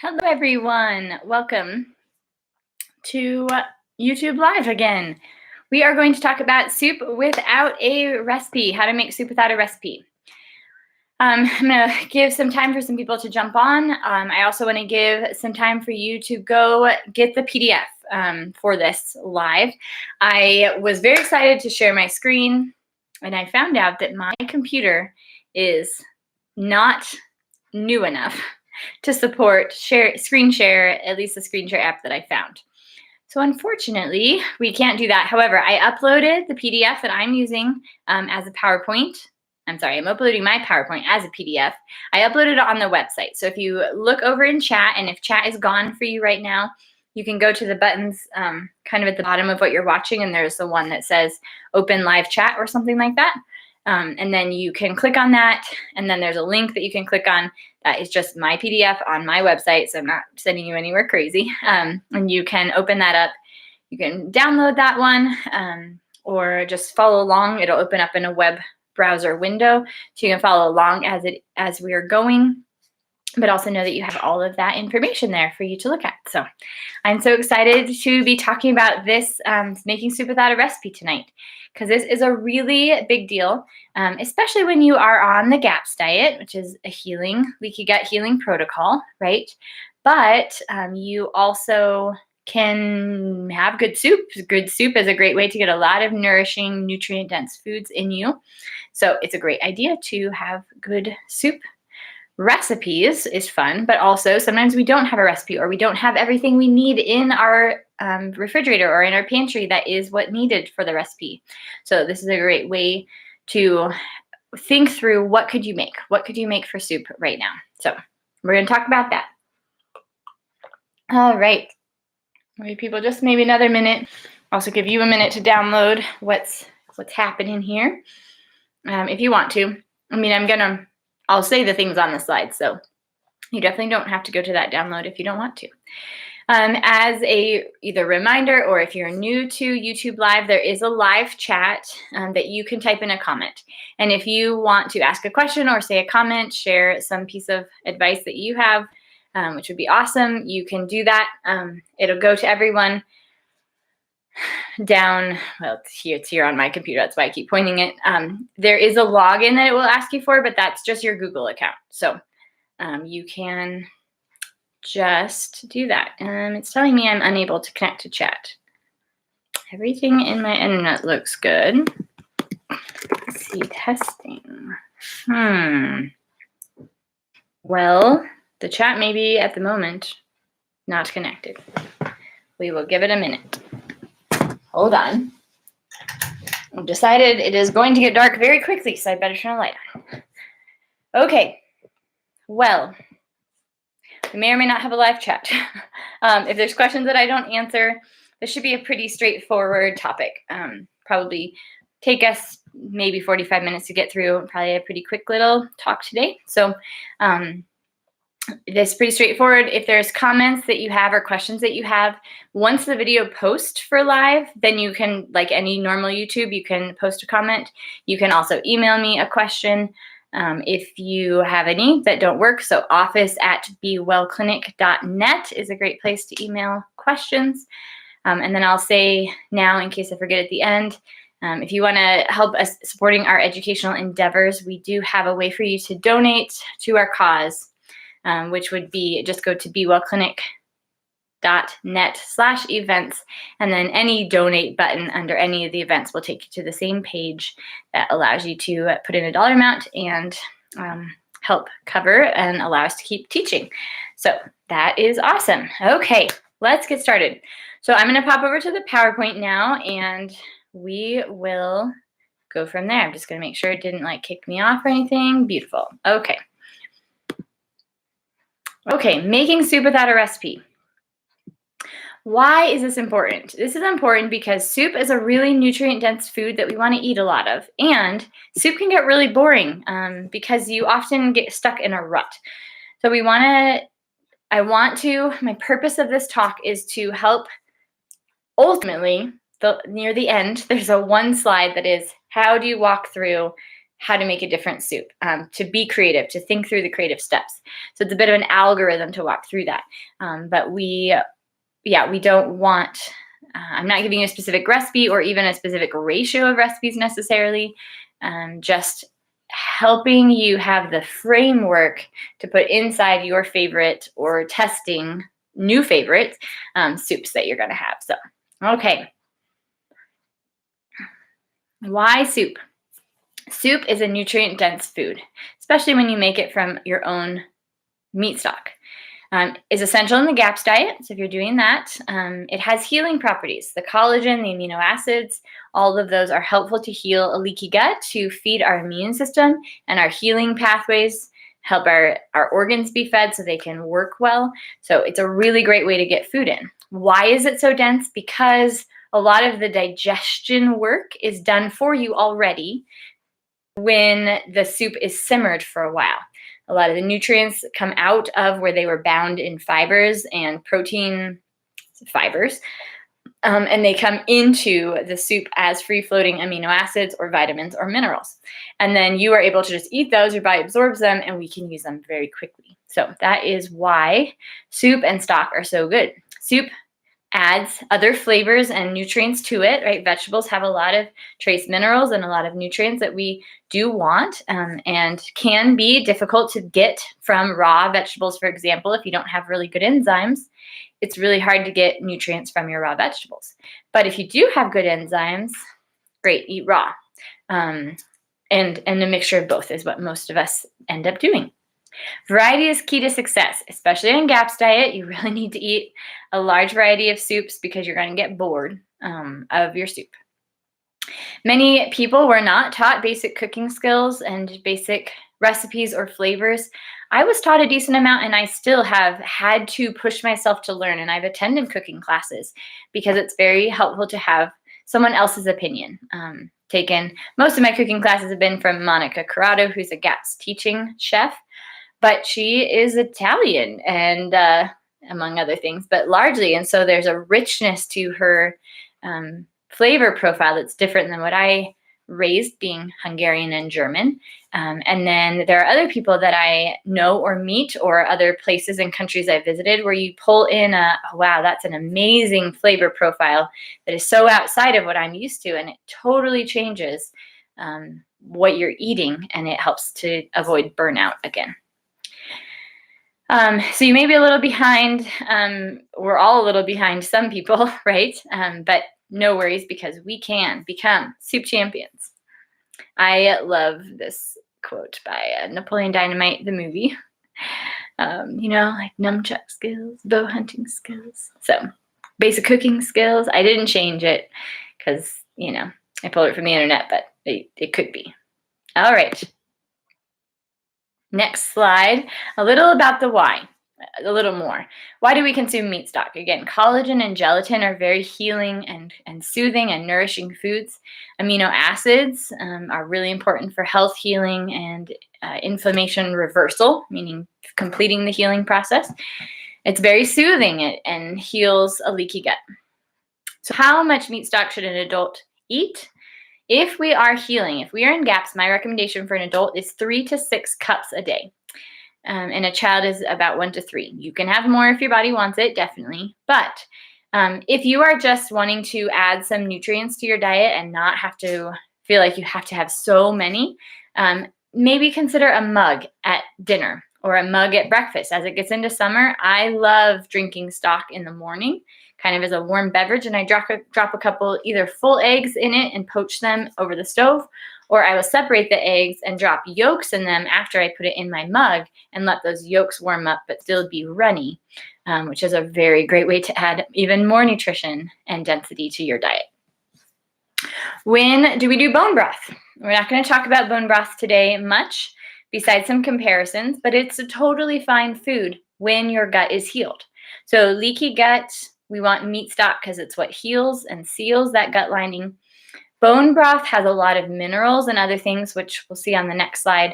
Hello everyone, welcome to YouTube Live again. We are going to talk about soup without a recipe, how to make soup without a recipe. I'm going to give some time for some people to jump on. I also want to give some time for you to go get the PDF for this live. I was very excited to share my screen, and I found out that my computer is not new enough to support screen share, at least the screen share app that I found. So unfortunately, we can't do that. However, I uploaded the PDF that I'm using as a PowerPoint. I'm sorry, I'm uploading my PowerPoint as a PDF. I uploaded it on the website. So if you look over in chat, and if chat is gone for you right now, you can go to the buttons kind of at the bottom of what you're watching, and there's the one that says open live chat or something like that. And then you can click on that, and then there's a link that you can click on that is just my PDF on my website, so I'm not sending you anywhere crazy. And you can open that up. You can download that one or just follow along. It'll open up in a web browser window, so you can follow along as we are going, but also know that you have all of that information there for you to look at. So I'm so excited to be talking about this making soup without a recipe tonight, because this is a really big deal, especially when you are on the GAPS diet, which is a leaky gut healing protocol, right? But you also can have good soup. Good soup is a great way to get a lot of nourishing, nutrient-dense foods in you. So it's a great idea to have good soup. Recipes is fun, but also sometimes we don't have a recipe, or we don't have everything we need in our refrigerator or in our pantry that is what needed for the recipe. So this is a great way to think through, what could you make? What could you make for soup right now? So we're going to talk about that. All right. Maybe people, just maybe another minute. Also give you a minute to download what's happening here if you want to. I mean, I'll say the things on the slide, so you definitely don't have to go to that download if you don't want to. As a either reminder, or if you're new to YouTube Live, there is a live chat that you can type in a comment. And if you want to ask a question or say a comment, share some piece of advice that you have, which would be awesome, you can do that. It'll go to everyone down, well, it's here on my computer, that's why I keep pointing it. There is a login that it will ask you for, but that's just your Google account. So you can just do that. It's telling me I'm unable to connect to chat. Everything in my internet looks good. Let's see, testing. Well, the chat may be at the moment not connected. We will give it a minute. Hold on. I've decided it is going to get dark very quickly, so I better turn the light on. Okay. Well, we may or may not have a live chat. If there's questions that I don't answer, this should be a pretty straightforward topic. Probably take us maybe 45 minutes to get through. Probably a pretty quick little talk today. So this is pretty straightforward. If there's comments that you have or questions that you have, once the video posts for live, then you can, like any normal YouTube, you can post a comment. You can also email me a question if you have any that don't work. So office@bewellclinic.net is a great place to email questions. And then I'll say now, in case I forget at the end, if you want to help us supporting our educational endeavors, we do have a way for you to donate to our cause. Which would be, just go to bewellclinic.net/events, and then any donate button under any of the events will take you to the same page that allows you to put in a dollar amount and help cover and allow us to keep teaching. So that is awesome. Okay, let's get started. So I'm going to pop over to the PowerPoint now, and we will go from there. I'm just going to make sure it didn't kick me off or anything. Beautiful. Okay. Okay, making soup without a recipe. Why is this important? This is important because soup is a really nutrient-dense food that we want to eat a lot of. And soup can get really boring because you often get stuck in a rut. So my purpose of this talk is to help, ultimately, near the end, there's one slide that is, how do you walk through how to make a different soup, to be creative, to think through the creative steps. So it's a bit of an algorithm to walk through that. But we don't want, I'm not giving you a specific recipe or even a specific ratio of recipes necessarily, just helping you have the framework to put inside your favorite or testing new favorite soups that you're going to have. So, okay. Why soup? Soup is a nutrient-dense food, especially when you make it from your own meat stock. Is essential in the GAPS diet, so if you're doing that, it has healing properties. The collagen, the amino acids, all of those are helpful to heal a leaky gut, to feed our immune system and our healing pathways, help our organs be fed so they can work well. So it's a really great way to get food in. Why is it so dense? Because a lot of the digestion work is done for you already when the soup is simmered for a while. A lot of the nutrients come out of where they were bound in fibers and protein fibers, and they come into the soup as free-floating amino acids or vitamins or minerals. And then you are able to just eat those, your body absorbs them, and we can use them very quickly. So that is why soup and stock are so good. Soup adds other flavors and nutrients to it, right? Vegetables have a lot of trace minerals and a lot of nutrients that we do want, and can be difficult to get from raw vegetables. For example, if you don't have really good enzymes, it's really hard to get nutrients from your raw vegetables. But if you do have good enzymes, great, eat raw. And a mixture of both is what most of us end up doing. Variety is key to success, especially on GAPS diet. You really need to eat a large variety of soups because you're going to get bored of your soup. Many people were not taught basic cooking skills and basic recipes or flavors. I was taught a decent amount, and I still have had to push myself to learn, and I've attended cooking classes because it's very helpful to have someone else's opinion. Most of my cooking classes have been from Monica Corrado, who's a GAPS teaching chef. But she is Italian, and among other things, but largely. And so there's a richness to her flavor profile that's different than what I raised, being Hungarian and German. And then there are other people that I know or meet, or other places and countries I visited, where you pull in wow, that's an amazing flavor profile that is so outside of what I'm used to. And it totally changes what you're eating, and it helps to avoid burnout again. So you may be a little behind. We're all a little behind, some people, right? But no worries, because we can become soup champions. I love this quote by Napoleon Dynamite, the movie. Like nunchuck skills, bow hunting skills. So basic cooking skills. I didn't change it because, I pulled it from the internet, but it could be. All right. Next slide, a little about the why, a little more. Why do we consume meat stock? Again, collagen and gelatin are very healing and soothing and nourishing foods. Amino acids are really important for health, healing, and inflammation reversal, meaning completing the healing process. It's very soothing and heals a leaky gut. So how much meat stock should an adult eat? If we are healing, if we are in GAPS, my recommendation for an adult is 3 to 6 cups a day. And a child is about 1 to 3. You can have more if your body wants it, definitely. But if you are just wanting to add some nutrients to your diet and not have to feel like you have to have so many, maybe consider a mug at dinner or a mug at breakfast. As it gets into summer, I love drinking stock in the morning, kind of as a warm beverage, and I drop a couple either full eggs in it and poach them over the stove, or I will separate the eggs and drop yolks in them after I put it in my mug and let those yolks warm up but still be runny, which is a very great way to add even more nutrition and density to your diet. When do we do bone broth? We're not going to talk about bone broth today much, besides some comparisons, but it's a totally fine food when your gut is healed. So leaky gut, we want meat stock because it's what heals and seals that gut lining. Bone broth has a lot of minerals and other things, which we'll see on the next slide.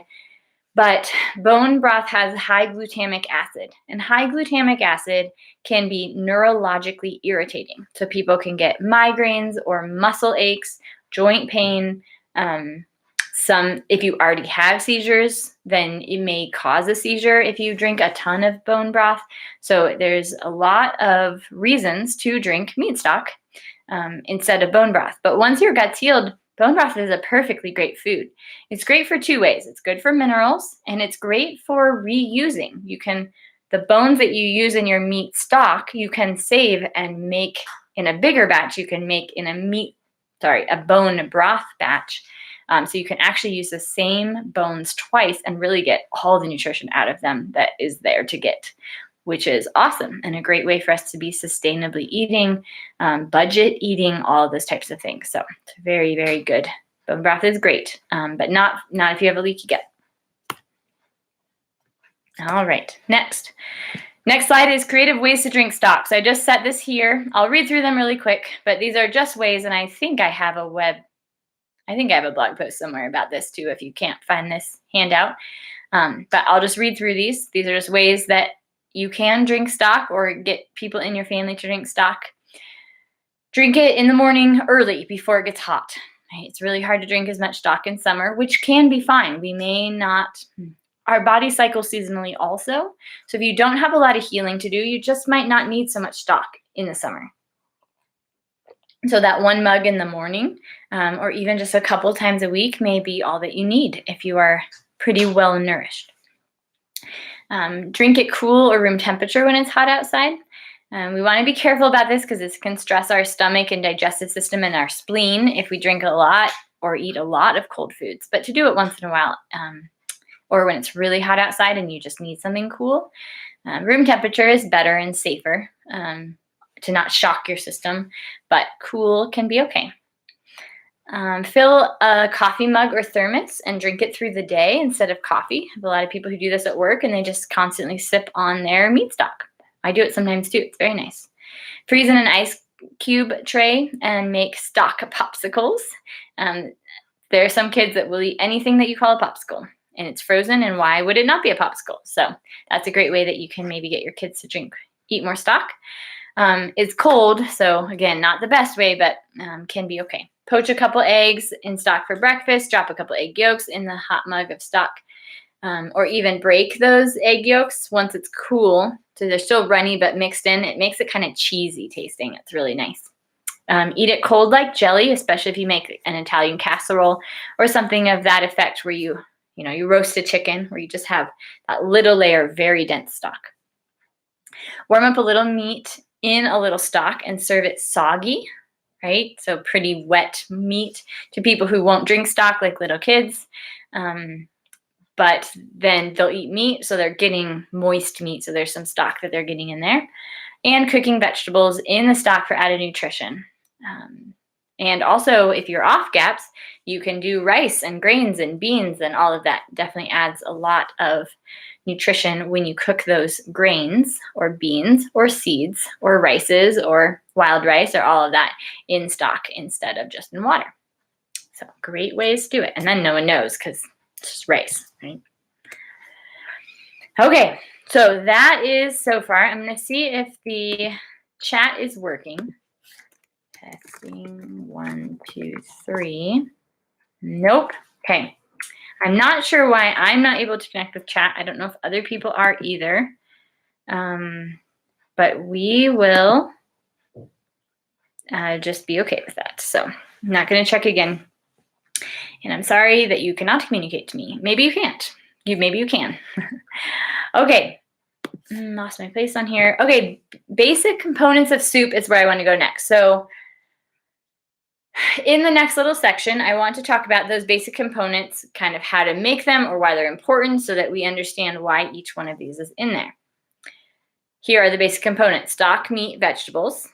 But bone broth has high glutamic acid, and high glutamic acid can be neurologically irritating. So people can get migraines or muscle aches, joint pain, If you already have seizures, then it may cause a seizure if you drink a ton of bone broth. So there's a lot of reasons to drink meat stock instead of bone broth. But once your gut's healed, bone broth is a perfectly great food. It's great for two ways. It's good for minerals, and it's great for reusing. The bones that you use in your meat stock, you can save and make in a bigger batch. You can make in a bone broth batch. So you can actually use the same bones twice and really get all the nutrition out of them that is there to get, which is awesome and a great way for us to be sustainably eating, budget eating, all of those types of things. So it's very, very good. Bone broth is great, but not if you have a leaky gut. All right, next slide is creative ways to drink stock. So I just set this here. I'll read through them really quick, but these are just ways, and I think I have a blog post somewhere about this too if you can't find this handout. But I'll just read through these. These are just ways that you can drink stock or get people in your family to drink stock. Drink it in the morning early before it gets hot. Right? It's really hard to drink as much stock in summer, which can be fine. Our body cycles seasonally also. So if you don't have a lot of healing to do, you just might not need so much stock in the summer. So that 1 mug in the morning, or even just a couple times a week, may be all that you need if you are pretty well nourished. Drink it cool or room temperature when it's hot outside. We want to be careful about this because this can stress our stomach and digestive system and our spleen if we drink a lot or eat a lot of cold foods. But to do it once in a while, or when it's really hot outside and you just need something cool, room temperature is better and safer to not shock your system, but cool can be okay. Fill a coffee mug or thermos and drink it through the day instead of coffee. I have a lot of people who do this at work and they just constantly sip on their meat stock. I do it sometimes too. It's very nice. Freeze in an ice cube tray and make stock popsicles. There are some kids that will eat anything that you call a popsicle, and it's frozen, and why would it not be a popsicle? So that's a great way that you can maybe get your kids to eat more stock. It's cold, so again, not the best way, but can be okay. Poach a couple eggs in stock for breakfast, drop a couple egg yolks in the hot mug of stock, or even break those egg yolks once it's cool. So they're still runny but mixed in. It makes it kind of cheesy tasting. It's really nice. Eat it cold like jelly, especially if you make an Italian casserole or something of that effect where you roast a chicken where you just have that little layer of very dense stock. Warm up a little meat in a little stock and serve it soggy, right? So pretty wet meat to people who won't drink stock like little kids. But then they'll eat meat, so they're getting moist meat, so there's some stock that they're getting in there. And cooking vegetables in the stock for added nutrition. And also, if you're off GAPS, you can do rice and grains and beans and all of that. Definitely adds a lot of nutrition when you cook those grains or beans or seeds or rices or wild rice or all of that in stock instead of just in water. So great ways to do it. And then no one knows because it's just rice, right? Okay, so that is so far. I'm going to see if the chat is working. Testing 1, 2, 3. Nope. Okay. I'm not sure why I'm not able to connect with chat. I don't know if other people are either. But we will just be okay with that. So I'm not going to check again. And I'm sorry that you cannot communicate to me. Maybe you can't. Maybe you can. Okay. Lost my place on here. Okay. Basic components of soup is where I want to go next. So in the next little section, I want to talk about those basic components, kind of how to make them or why they're important so that we understand why each one of these is in there. Here are the basic components: stock, meat, vegetables,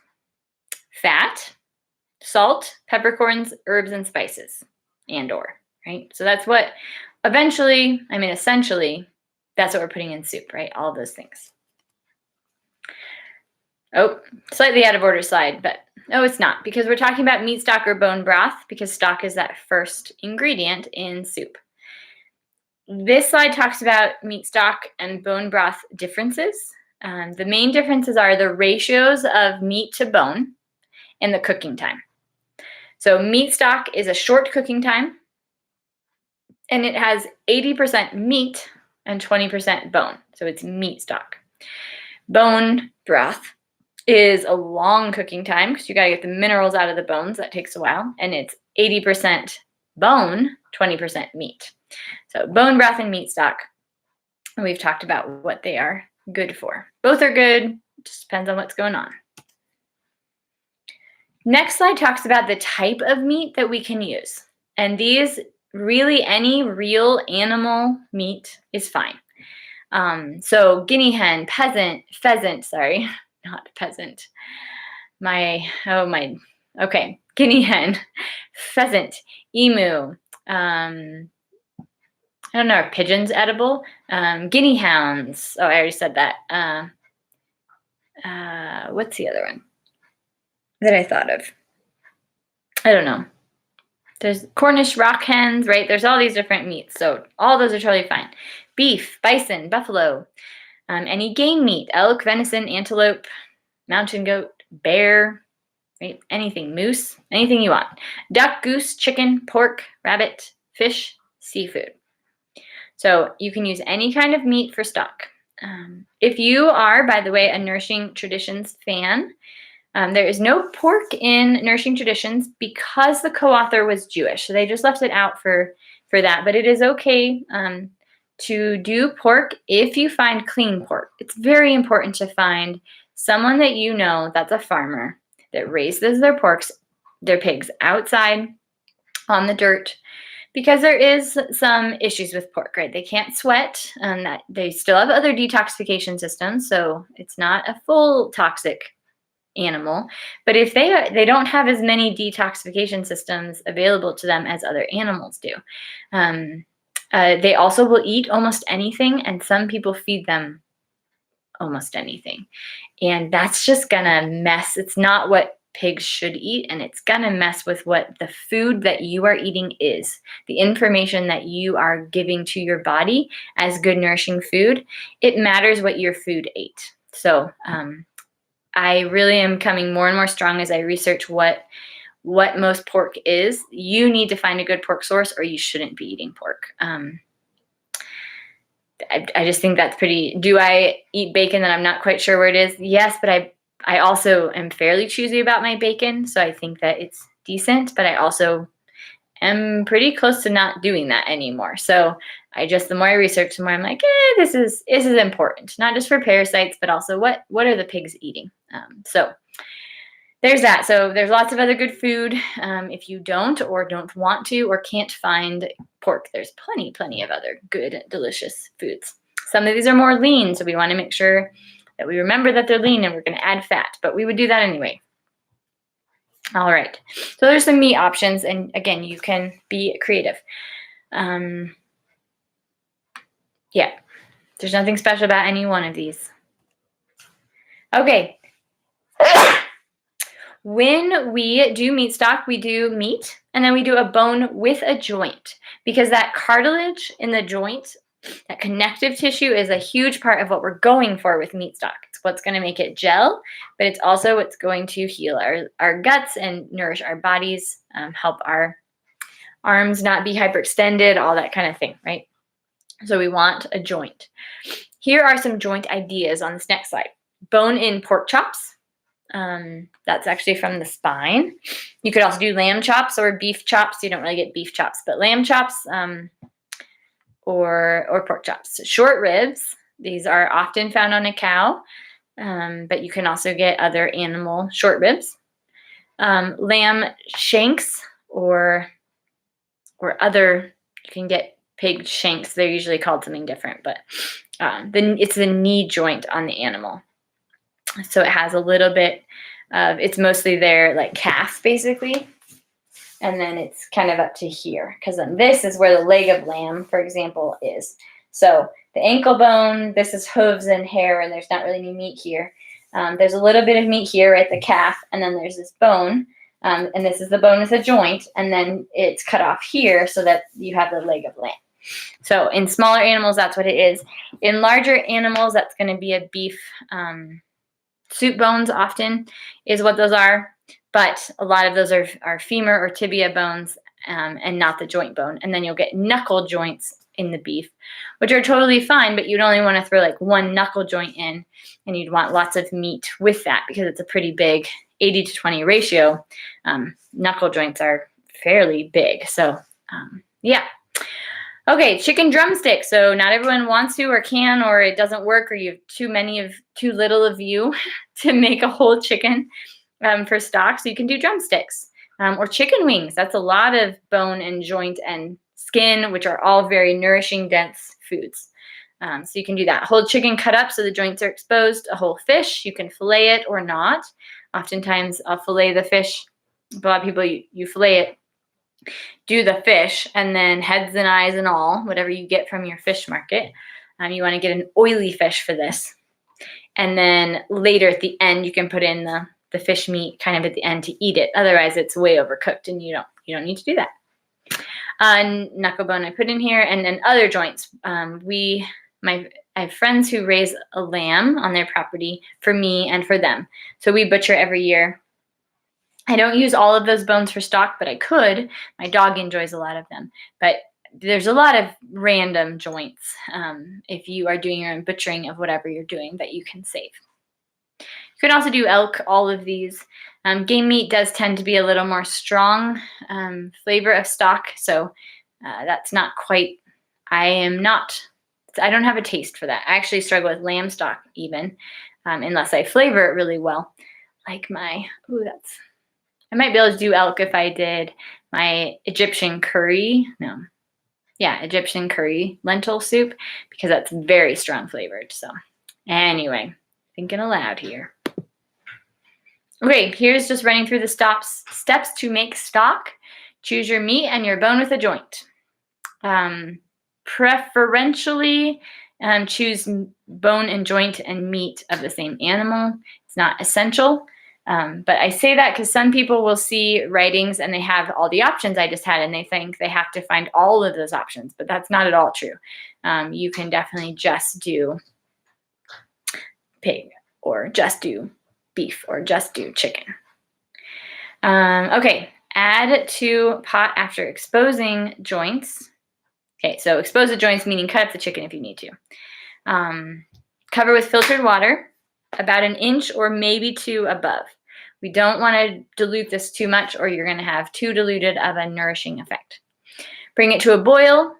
fat, salt, peppercorns, herbs, and spices, right? So that's what essentially, that's what we're putting in soup, right? All of those things. Oh, slightly out of order slide, but no, it's not, because we're talking about meat stock or bone broth, because stock is that first ingredient in soup. This slide talks about meat stock and bone broth differences. The main differences are the ratios of meat to bone and the cooking time. So meat stock is a short cooking time. And it has 80% meat and 20% bone. So it's meat stock. Bone broth is a long cooking time because you got to get the minerals out of the bones. That takes a while. And it's 80% bone, 20% meat. So bone broth and meat stock. We've talked about what they are good for. Both are good. Just depends on what's going on. Next slide talks about the type of meat that we can use. And these really, any real animal meat is fine. So guinea hen, pheasant, sorry, not peasant. Okay, guinea hen, pheasant, emu, I don't know, are pigeons edible? Guinea hounds, oh, I already said that. What's the other one that I thought of? I don't know. There's Cornish rock hens, right? There's all these different meats, so all those are totally fine. Beef, bison, buffalo, any game meat, elk, venison, antelope, mountain goat, bear, right? Anything, moose, anything you want. Duck, goose, chicken, pork, rabbit, fish, seafood. So you can use any kind of meat for stock. If you are, by the way, a Nourishing Traditions fan, there is no pork in Nourishing Traditions because the co-author was Jewish. So they just left it out for that. But it is okay to do pork if you find clean pork. It's very important to find someone that you know that's a farmer that raises their pigs outside on the dirt, because there is some issues with pork, right? They can't sweat, and that they still have other detoxification systems, so it's not a full toxic animal. But if they don't have as many detoxification systems available to them as other animals do. They also will eat almost anything, and some people feed them almost anything. And that's just gonna mess. It's not what pigs should eat, and it's gonna mess with what the food that you are eating is. The information that you are giving to your body as good nourishing food, it matters what your food ate. So I really am coming more and more strong as I research what most pork is. You need to find a good pork source, or you shouldn't be eating pork. I just think that's pretty. Do I eat bacon that I'm not quite sure where it is? Yes, but I also am fairly choosy about my bacon, so I think that it's decent, but I also am pretty close to not doing that anymore. So the more I research, the more I'm like, this is important, not just for parasites, but also what are the pigs eating? So there's that. So there's lots of other good food. If you don't want to or can't find pork, there's plenty of other good, delicious foods. Some of these are more lean, so we want to make sure that we remember that they're lean and we're going to add fat, but we would do that anyway. All right. So there's some meat options, and again, you can be creative. Yeah, there's nothing special about any one of these. Okay. When we do meat stock, we do meat, and then we do a bone with a joint, because that cartilage in the joint, that connective tissue, is a huge part of what we're going for with meat stock. It's what's going to make it gel, but it's also what's going to heal our guts and nourish our bodies, help our arms not be hyperextended, all that kind of thing, right? So we want a joint. Here are some joint ideas on this next slide. Bone-in pork chops. That's actually from the spine. You could also do lamb chops or beef chops. You don't really get beef chops, but lamb chops or pork chops. Short ribs. These are often found on a cow, but you can also get other animal short ribs. Lamb shanks or other. You can get pig shanks. They're usually called something different, but it's the knee joint on the animal. So it has a little bit of, it's mostly their like calf basically. And then it's kind of up to here, because then this is where the leg of lamb, for example, is. So the ankle bone, this is hooves and hair, and there's not really any meat here. There's a little bit of meat here at the calf, and then there's this bone, and this is the bone with a joint, and then it's cut off here so that you have the leg of lamb. So in smaller animals, that's what it is. In larger animals, that's going to be a beef. Soup bones often is what those are, but a lot of those are femur or tibia bones, and not the joint bone. And then you'll get knuckle joints in the beef, which are totally fine, but you'd only want to throw like one knuckle joint in, and you'd want lots of meat with that because it's a pretty big 80-20 ratio. Knuckle joints are fairly big. So yeah. Okay, chicken drumstick. So not everyone wants to or can, or it doesn't work, or you have too little of you to make a whole chicken for stock. So you can do drumsticks or chicken wings. That's a lot of bone and joint and skin, which are all very nourishing, dense foods. So you can do that. Whole chicken cut up so the joints are exposed. A whole fish, you can fillet it or not. Oftentimes I'll fillet the fish. A lot of people, you fillet it, do the fish, and then heads and eyes and all, whatever you get from your fish market. You want to get an oily fish for this. And then later at the end, you can put in the fish meat kind of at the end to eat it. Otherwise, it's way overcooked, and you don't need to do that. Knuckle bone I put in here, and then other joints. I have friends who raise a lamb on their property for me and for them. So we butcher every year. I don't use all of those bones for stock, but I could. My dog enjoys a lot of them. But there's a lot of random joints if you are doing your own butchering of whatever you're doing that you can save. You can also do elk, all of these. Game meat does tend to be a little more strong flavor of stock, so that's not quite, I don't have a taste for that. I actually struggle with lamb stock even, unless I flavor it really well. Like I might be able to do elk if I did my Egyptian curry. Egyptian curry lentil soup, because that's very strong flavored. So anyway, thinking aloud here. Okay, here's just running through the steps to make stock. Choose your meat and your bone with a joint. Preferentially, choose bone and joint and meat of the same animal. It's not essential. But I say that because some people will see writings and they have all the options I just had, and they think they have to find all of those options, but that's not at all true. You can definitely just do pig, or just do beef, or just do chicken. Okay, add to pot after exposing joints. Okay, so expose the joints, meaning cut up the chicken if you need to. Cover with filtered water, about 1 inch or maybe 2 above. We don't want to dilute this too much, or you're going to have too diluted of a nourishing effect. Bring it to a boil,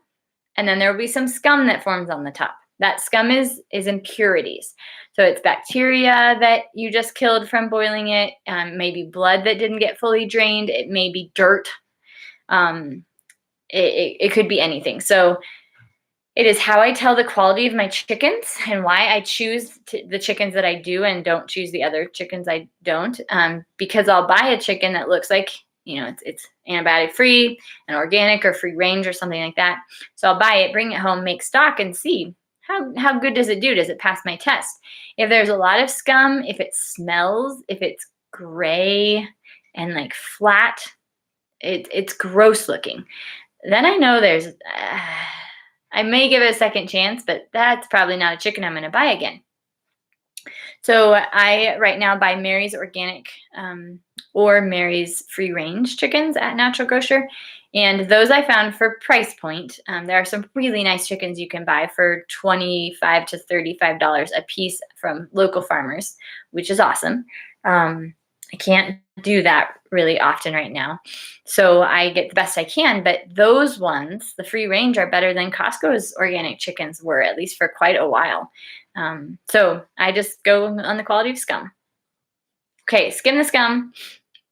and then there will be some scum that forms on the top. That scum is impurities. So it's bacteria that you just killed from boiling it, maybe blood that didn't get fully drained. It may be dirt. It could be anything. So it is how I tell the quality of my chickens and why I choose the chickens that I do and don't choose the other chickens I don't. Because I'll buy a chicken that looks like, it's antibiotic free and organic or free range or something like that. So I'll buy it, bring it home, make stock, and see how good does it do? Does it pass my test? If there's a lot of scum, if it smells, if it's gray and like flat, it's gross looking. Then I know I may give it a second chance, but that's probably not a chicken I'm going to buy again. So I right now buy Mary's organic or Mary's free range chickens at Natural Grocer. And those I found for price point. There are some really nice chickens you can buy for $25 to $35 a piece from local farmers, which is awesome. I can't do that really often right now. So I get the best I can, but those ones, the free range, are better than Costco's organic chickens were, at least for quite a while. So I just go on the quality of scum. Okay, skim the scum,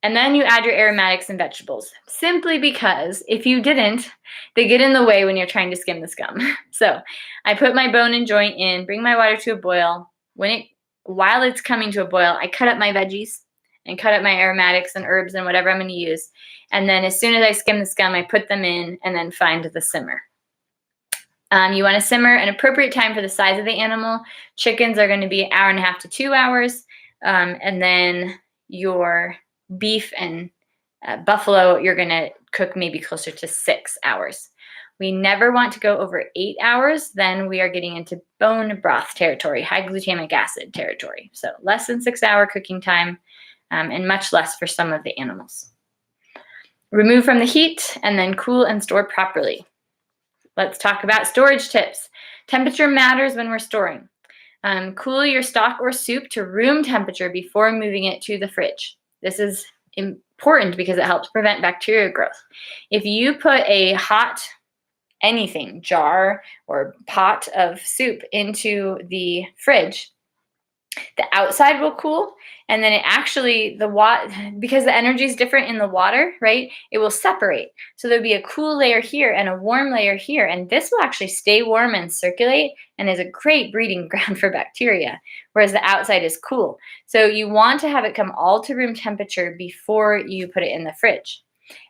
and then you add your aromatics and vegetables, simply because if you didn't, they get in the way when you're trying to skim the scum. So I put my bone and joint in, bring my water to a boil. While it's coming to a boil, I cut up my veggies and cut up my aromatics and herbs and whatever I'm going to use. And then as soon as I skim the scum, I put them in and then find the simmer. You want to simmer an appropriate time for the size of the animal. Chickens are going to be 1.5 hours to 2 hours. And then your beef and buffalo, you're going to cook maybe closer to 6 hours. We never want to go over 8 hours. Then we are getting into bone broth territory, high glutamic acid territory. So less than 6 hour cooking time, and much less for some of the animals. remove from the heat, and then cool and store properly. Let's talk about storage tips. Temperature matters when we're storing. Cool your stock or soup to room temperature before moving it to the fridge. This is important because it helps prevent bacteria growth. If you put a hot anything, jar or pot of soup into the fridge, the outside will cool, and then it actually, because the energy is different in the water, right? It will separate. So there'll be a cool layer here and a warm layer here, and this will actually stay warm and circulate and is a great breeding ground for bacteria, whereas the outside is cool. So you want to have it come all to room temperature before you put it in the fridge.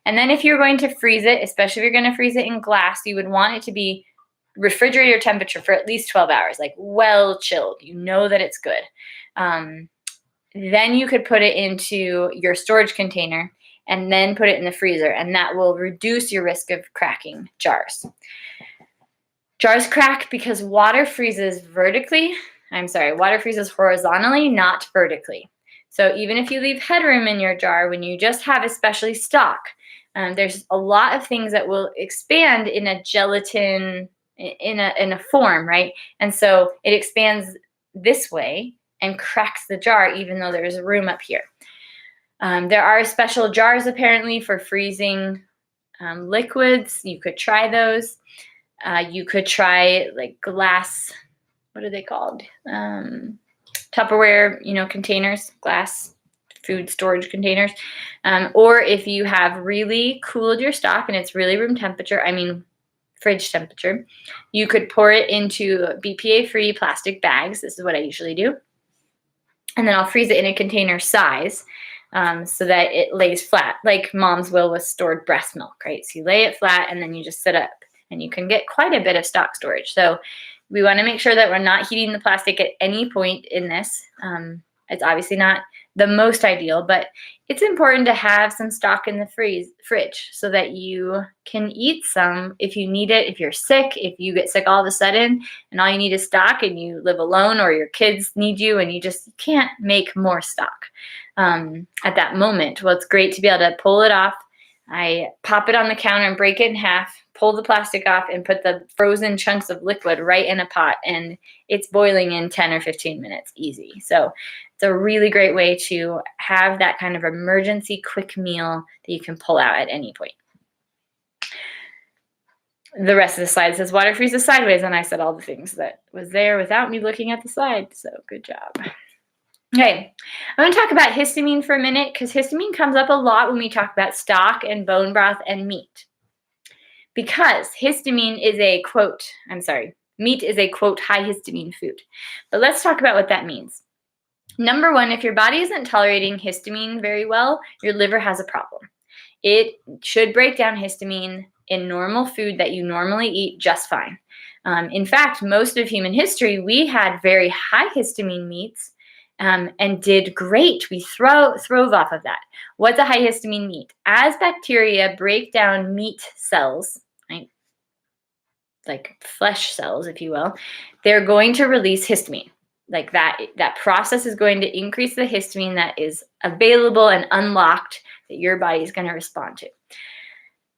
And then if you're going to freeze it, especially if you're going to freeze it in glass, you would want it to be refrigerator temperature for at least 12 hours, like well chilled. You know that it's good. Then you could put it into your storage container and then put it in the freezer, and that will reduce your risk of cracking jars. Jars crack because water freezes horizontally, not vertically. So even if you leave headroom in your jar, when you just have especially stock, there's a lot of things that will expand in a gelatin, in a form, right? And so it expands this way and cracks the jar, even though there's room up here. There are special jars apparently for freezing liquids. You could try those. You could try like glass, what are they called? Tupperware, containers, glass food storage containers. Or if you have really cooled your stock and it's really room temperature, fridge temperature, you could pour it into BPA-free plastic bags. This is what I usually do. And then I'll freeze it in a container size so that it lays flat, like moms will with stored breast milk, right? So you lay it flat and then you just sit up, and you can get quite a bit of stock storage. So we want to make sure that we're not heating the plastic at any point in this. It's obviously not the most ideal, but it's important to have some stock in the fridge so that you can eat some if you need it, if you're sick, if you get sick all of a sudden and all you need is stock and you live alone or your kids need you and you just can't make more stock at that moment. Well, it's great to be able to pull it off. I pop it on the counter and break it in half, pull the plastic off, and put the frozen chunks of liquid right in a pot, and it's boiling in 10 or 15 minutes, easy. So it's a really great way to have that kind of emergency quick meal that you can pull out at any point. The rest of the slide says water freezes sideways, and I said all the things that was there without me looking at the slide, so good job. Okay, I'm going to talk about histamine for a minute because histamine comes up a lot when we talk about stock and bone broth and meat. Because histamine is meat is a quote high histamine food. But let's talk about what that means. Number one, if your body isn't tolerating histamine very well, your liver has a problem. It should break down histamine in normal food that you normally eat just fine. In fact, most of human history, we had very high histamine meats and did great. We throve off of that. What's a high histamine meat? As bacteria break down meat cells, right, like flesh cells, if you will, they're going to release histamine. Like that process is going to increase the histamine that is available and unlocked that your body is going to respond to.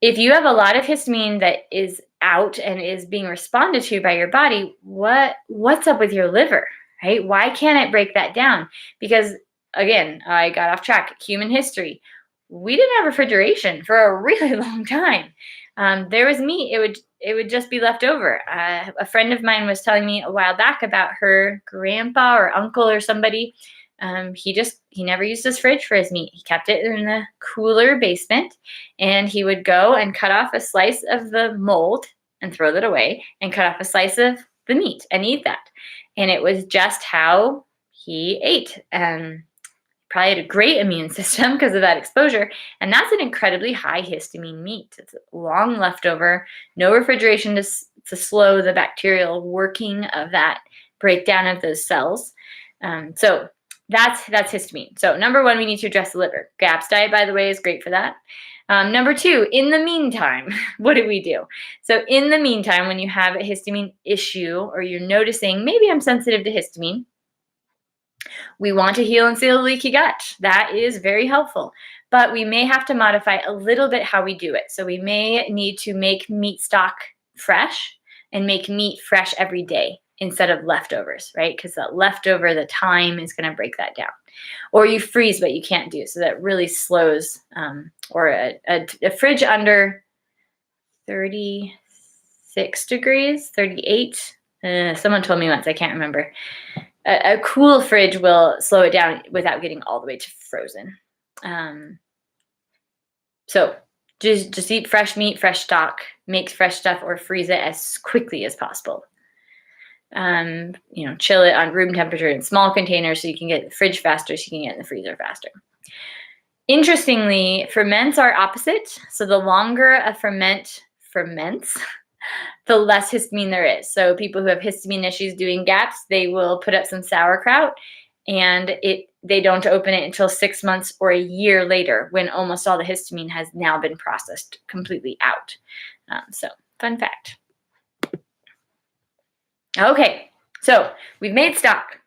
If you have a lot of histamine that is out and is being responded to by your body, what's up with your liver? Right? Why can't it break that down? Because again, I got off track. Human history. We didn't have refrigeration for a really long time. There was meat. It would just be left over. A friend of mine was telling me a while back about her grandpa or uncle or somebody. He never used his fridge for his meat. He kept it in the cooler basement, and he would go and cut off a slice of the mold and throw that away, and cut off a slice of the meat and eat that. And it was just how he ate. Probably had a great immune system because of that exposure. And that's an incredibly high histamine meat. It's long leftover, no refrigeration to slow the bacterial working of that breakdown of those cells. So that's histamine. So number one, we need to address the liver. GAPS diet, by the way, is great for that. Number two, in the meantime, what do we do? So in the meantime, when you have a histamine issue or you're noticing, maybe I'm sensitive to histamine, we want to heal and seal the leaky gut. That is very helpful. but we may have to modify a little bit how we do it. So we may need to make meat stock fresh and make meat fresh every day instead of leftovers, right? Because the leftover, the time is going to break that down. Or you freeze, but you can't do, so that really slows, or a fridge under 36 degrees, 38. Someone told me once, I can't remember. A cool fridge will slow it down without getting all the way to frozen. So just eat fresh meat, fresh stock, make fresh stuff, or freeze it as quickly as possible. Chill it on room temperature in small containers so you can get in the fridge faster, so you can get in the freezer faster. Interestingly, ferments are opposite. So the longer a ferment ferments, the less histamine there is. So people who have histamine issues doing GAPS, they will put up some sauerkraut, and they don't open it until 6 months or a year later, when almost all the histamine has now been processed completely out. So fun fact. Okay, so we've made stock.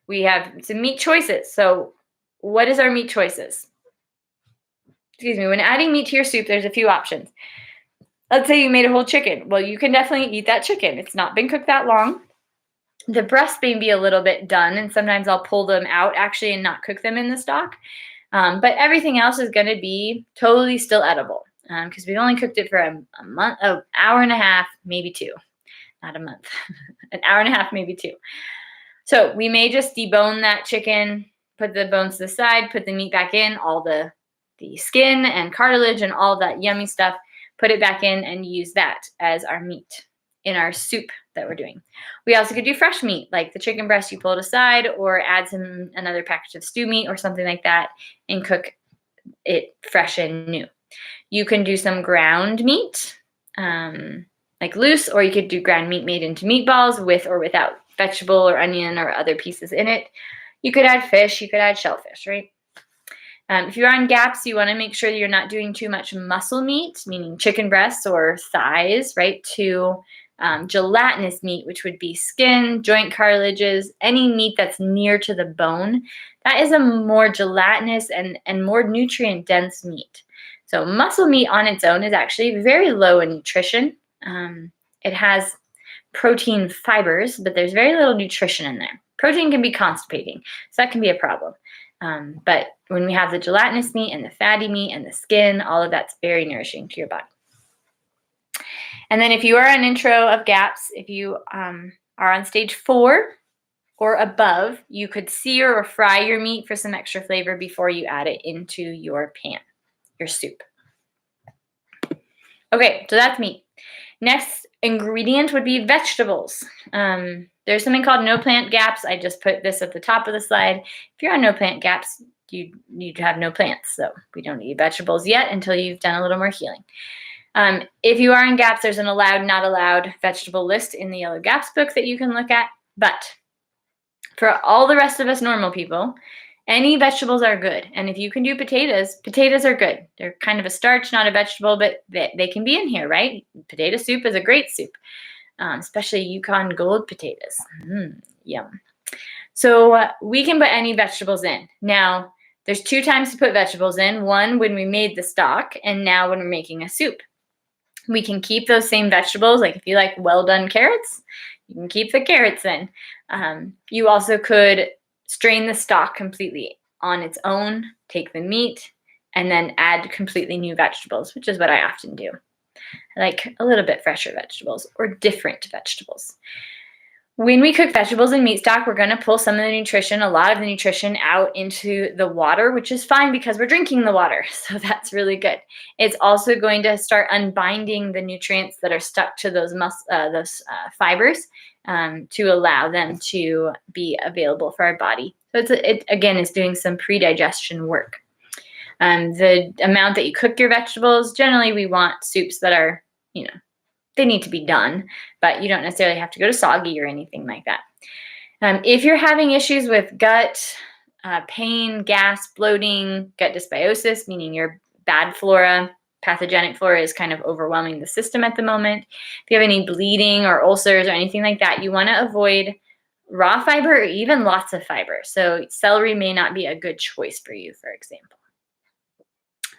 We have some meat choices. So what is our meat choices? Excuse me, when adding meat to your soup, there's a few options. Let's say you made a whole chicken. Well, you can definitely eat that chicken. It's not been cooked that long. The breasts may be a little bit done, and sometimes I'll pull them out actually and not cook them in the stock. But everything else is going to be totally still edible, because we've only cooked it for a month, an hour and a half, maybe 2. Not a month, an hour and a half, maybe 2. So we may just debone that chicken, put the bones to the side, put the meat back in, all the skin and cartilage and all that yummy stuff, put it back in and use that as our meat in our soup that we're doing. We also could do fresh meat, like the chicken breast you pull it aside, or add another package of stew meat or something like that and cook it fresh and new. You can do some ground meat, like loose, or you could do ground meat made into meatballs with or without vegetable or onion or other pieces in it. You could add fish, you could add shellfish, right? If you're on GAPS, you want to make sure that you're not doing too much muscle meat, meaning chicken breasts or thighs, right, to gelatinous meat, which would be skin, joint cartilages, any meat that's near to the bone. That is a more gelatinous and more nutrient-dense meat. So muscle meat on its own is actually very low in nutrition. It has protein fibers, but there's very little nutrition in there. Protein can be constipating, so that can be a problem. But when we have the gelatinous meat and the fatty meat and the skin, all of that's very nourishing to your body. And then if you are an intro of GAPS, if you are on stage 4 or above, you could sear or fry your meat for some extra flavor before you add it into your pan, your soup. Okay, so that's meat. Next ingredient would be vegetables. There's something called no plant GAPS. I just put this at the top of the slide. If you're on no plant GAPS, you need to have no plants. So we don't eat vegetables yet until you've done a little more healing. If you are in GAPS, there's an allowed, not allowed vegetable list in the Yellow GAPS book that you can look at. But for all the rest of us normal people, any vegetables are good. And if you can do potatoes, potatoes are good. They're kind of a starch, not a vegetable, but they can be in here, right? Potato soup is a great soup, especially Yukon Gold potatoes. Yum. So we can put any vegetables in. Now, there's 2 times to put vegetables in. One, when we made the stock, and now when we're making a soup. We can keep those same vegetables. Like if you like well-done carrots, you can keep the carrots in. You also could strain the stock completely on its own, take the meat, and then add completely new vegetables, which is what I often do. I like a little bit fresher vegetables or different vegetables. When we cook vegetables in meat stock, we're going to pull some of the nutrition, a lot of the nutrition out into the water, which is fine because we're drinking the water. So that's really good. It's also going to start unbinding the nutrients that are stuck to those fibers to allow them to be available for our body. So it again is doing some pre-digestion work. The amount that you cook your vegetables, generally we want soups that are, they need to be done, but you don't necessarily have to go to soggy or anything like that. If you're having issues with gut pain, gas, bloating, gut dysbiosis, meaning your bad flora, pathogenic flora is kind of overwhelming the system at the moment. If you have any bleeding or ulcers or anything like that, you want to avoid raw fiber or even lots of fiber. So celery may not be a good choice for you, for example.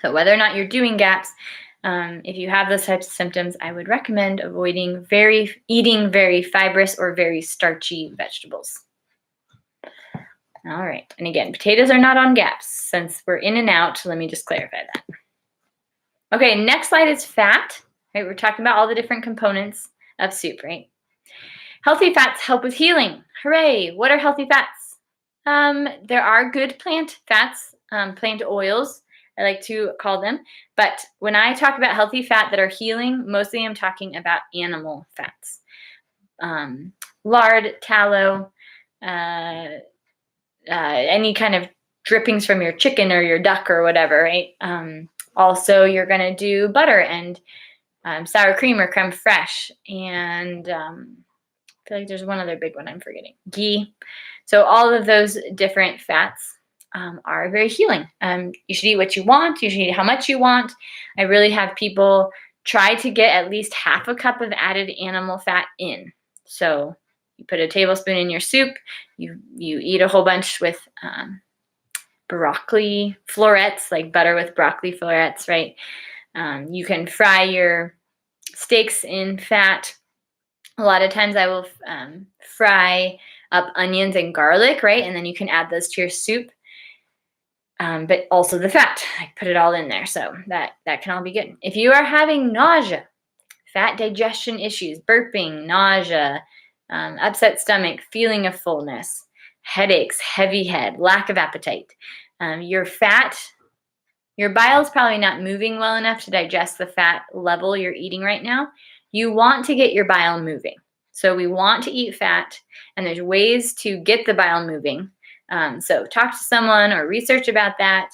So whether or not you're doing GAPS, if you have those types of symptoms, I would recommend avoiding eating very fibrous or very starchy vegetables. All right, and again, potatoes are not on GAPS. Since we're in and out, let me just clarify that. Okay, next slide is fat. Right, we're talking about all the different components of soup, right? Healthy fats help with healing. Hooray! What are healthy fats? There are good plant fats, plant oils, I like to call them. But when I talk about healthy fat that are healing, mostly I'm talking about animal fats. Lard, tallow, any kind of drippings from your chicken or your duck or whatever, right? Also, you're going to do butter and sour cream or creme fraiche. And I feel like there's one other big one I'm forgetting. Ghee. So all of those different fats are very healing. You should eat what you want. You should eat how much you want. I really have people try to get at least half a cup of added animal fat in. So you put a tablespoon in your soup. You eat a whole bunch with broccoli florets, like butter with broccoli florets, right? You can fry your steaks in fat. A lot of times I will fry up onions and garlic, right? And then you can add those to your soup. But also the fat, I put it all in there. So that can all be good. If you are having nausea, fat digestion issues, burping, nausea, upset stomach, feeling of fullness, headaches, heavy head, lack of appetite, your bile is probably not moving well enough to digest the fat level you're eating right now. You want to get your bile moving. So we want to eat fat, and there's ways to get the bile moving. So talk to someone or research about that.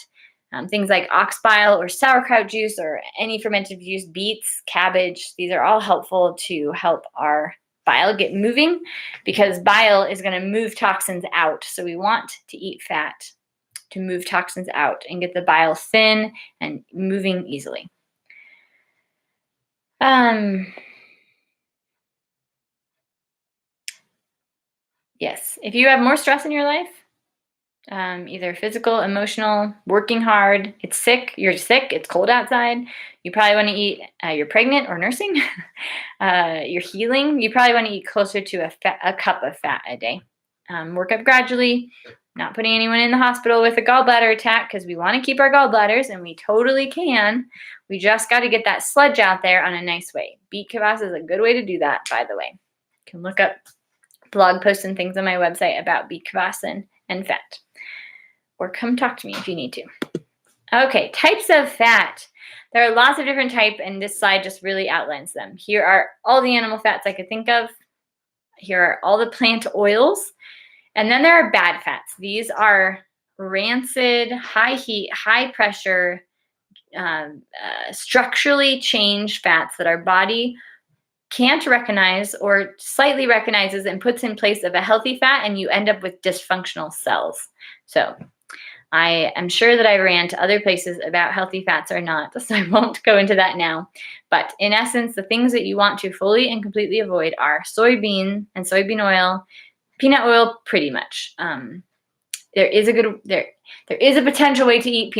Things like ox bile or sauerkraut juice or any fermented juice, beets, cabbage, these are all helpful to help our bile get moving, because bile is going to move toxins out. So we want to eat fat to move toxins out and get the bile thin and moving easily. Yes, if you have more stress in your life, either physical, emotional, working hard, you're sick, it's cold outside, you probably want to eat, you're pregnant or nursing, you're healing, you probably want to eat closer to a cup of fat a day. Work up gradually, not putting anyone in the hospital with a gallbladder attack, because we want to keep our gallbladders, and we totally can. We just got to get that sludge out there on a nice way. Beet kvass is a good way to do that, by the way. You can look up blog posts and things on my website about beet kvass and fat. Or come talk to me if you need to. Okay, types of fat. There are lots of different types, and this slide just really outlines them. Here are all the animal fats I could think of. Here are all the plant oils. And then there are bad fats. These are rancid, high heat, high pressure, structurally changed fats that our body can't recognize or slightly recognizes and puts in place of a healthy fat, and you end up with dysfunctional cells. So I am sure that I ran to other places about healthy fats or not, so I won't go into that now. But in essence, the things that you want to fully and completely avoid are soybean and soybean oil, peanut oil, pretty much. There is a potential way to eat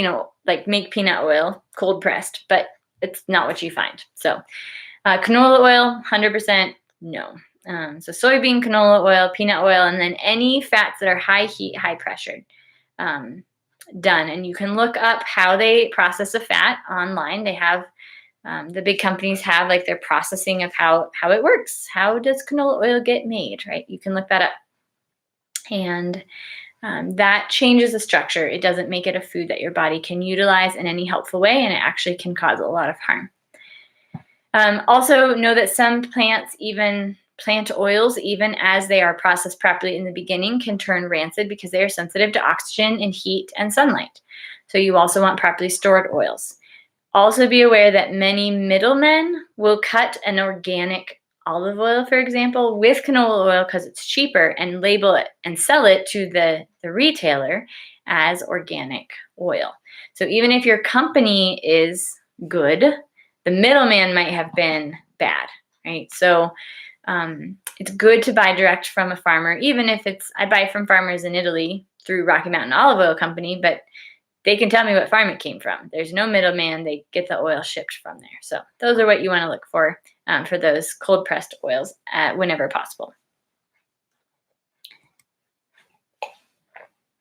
make peanut oil cold pressed, but it's not what you find. So canola oil, 100% no. So soybean, canola oil, peanut oil, and then any fats that are high heat, high pressured, done. And you can look up how they process a fat online. They have the big companies have like their processing of how it works. How does canola oil get made, right? You can look that up. And that changes the structure. It doesn't make it a food that your body can utilize in any helpful way, and it actually can cause a lot of harm. Also know that some plants, even plant oils, even as they are processed properly in the beginning, can turn rancid because they are sensitive to oxygen and heat and sunlight. So you also want properly stored oils. Also be aware that many middlemen will cut an organic olive oil, for example, with canola oil because it's cheaper, and label it and sell it to the retailer as organic oil. So even if your company is good, the middleman might have been bad, right? So it's good to buy direct from a farmer, even if I buy from farmers in Italy through Rocky Mountain Olive Oil Company, but they can tell me what farm it came from. There's no middleman. They get the oil shipped from there. So those are what you want to look for those cold pressed oils whenever possible.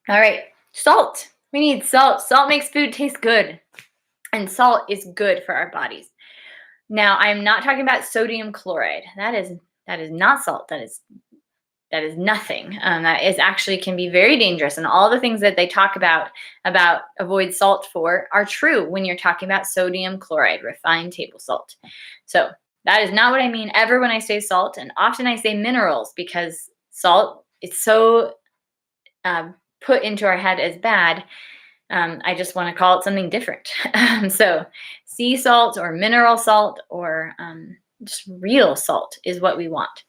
All right, salt. We need salt. Salt makes food taste good, and salt is good for our bodies. Now, I'm not talking about sodium chloride. That is not salt. That is nothing. That is actually can be very dangerous. And all the things that they talk about avoid salt for are true when you're talking about sodium chloride, refined table salt. So that is not what I mean ever when I say salt. And often I say minerals because salt is so put into our head as bad. I just want to call it something different. So sea salt or mineral salt or just real salt is what we want.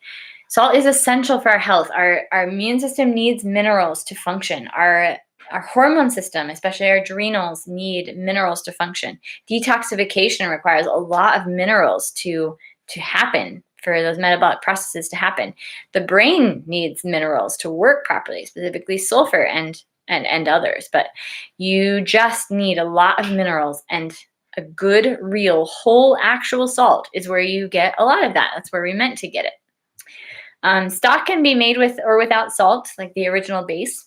Salt is essential for our health. Our immune system needs minerals to function. Our hormone system, especially our adrenals, need minerals to function. Detoxification requires a lot of minerals to happen, for those metabolic processes to happen. The brain needs minerals to work properly, specifically sulfur and others. But you just need a lot of minerals, and a good, real, whole, actual salt is where you get a lot of that. That's where we meant to get it. Stock can be made with or without salt, like the original base.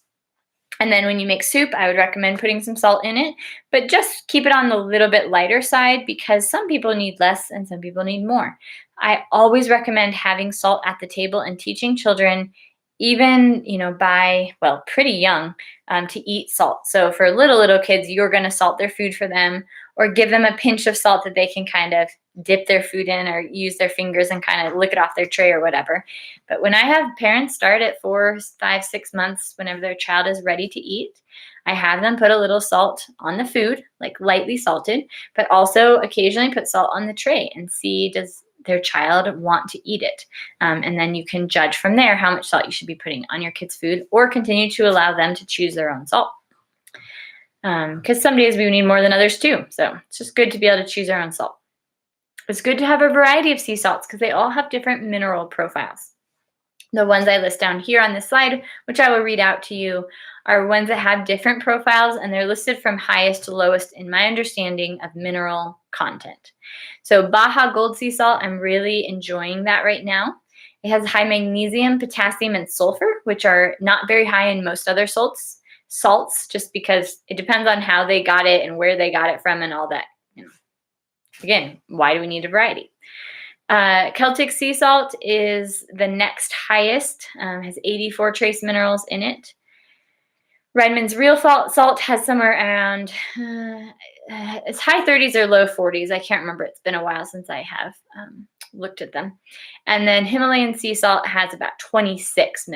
And then when you make soup, I would recommend putting some salt in it, but just keep it on the little bit lighter side because some people need less and some people need more. I always recommend having salt at the table and teaching children, even, pretty young, to eat salt. So for little kids, you're going to salt their food for them or give them a pinch of salt that they can kind of dip their food in or use their fingers and kind of lick it off their tray or whatever. But when I have parents start at 4, 5, 6 months, whenever their child is ready to eat, I have them put a little salt on the food, like lightly salted, but also occasionally put salt on the tray and see, does their child want to eat it? And then you can judge from there how much salt you should be putting on your kids' food or continue to allow them to choose their own salt. Because some days we need more than others too. So it's just good to be able to choose our own salt. It's good to have a variety of sea salts because they all have different mineral profiles. The ones I list down here on this slide, which I will read out to you, are ones that have different profiles, and they're listed from highest to lowest in my understanding of mineral content. So Baja Gold Sea Salt, I'm really enjoying that right now. It has high magnesium, potassium, and sulfur, which are not very high in most other salts, just because it depends on how they got it and where they got it from and all that. Again, why do we need a variety? Celtic sea salt is the next highest, has 84 trace minerals in it. Redmond's real salt has somewhere around it's high 30s or low 40s. I can't remember. It's been a while since I have looked at them. And then Himalayan sea salt has about 26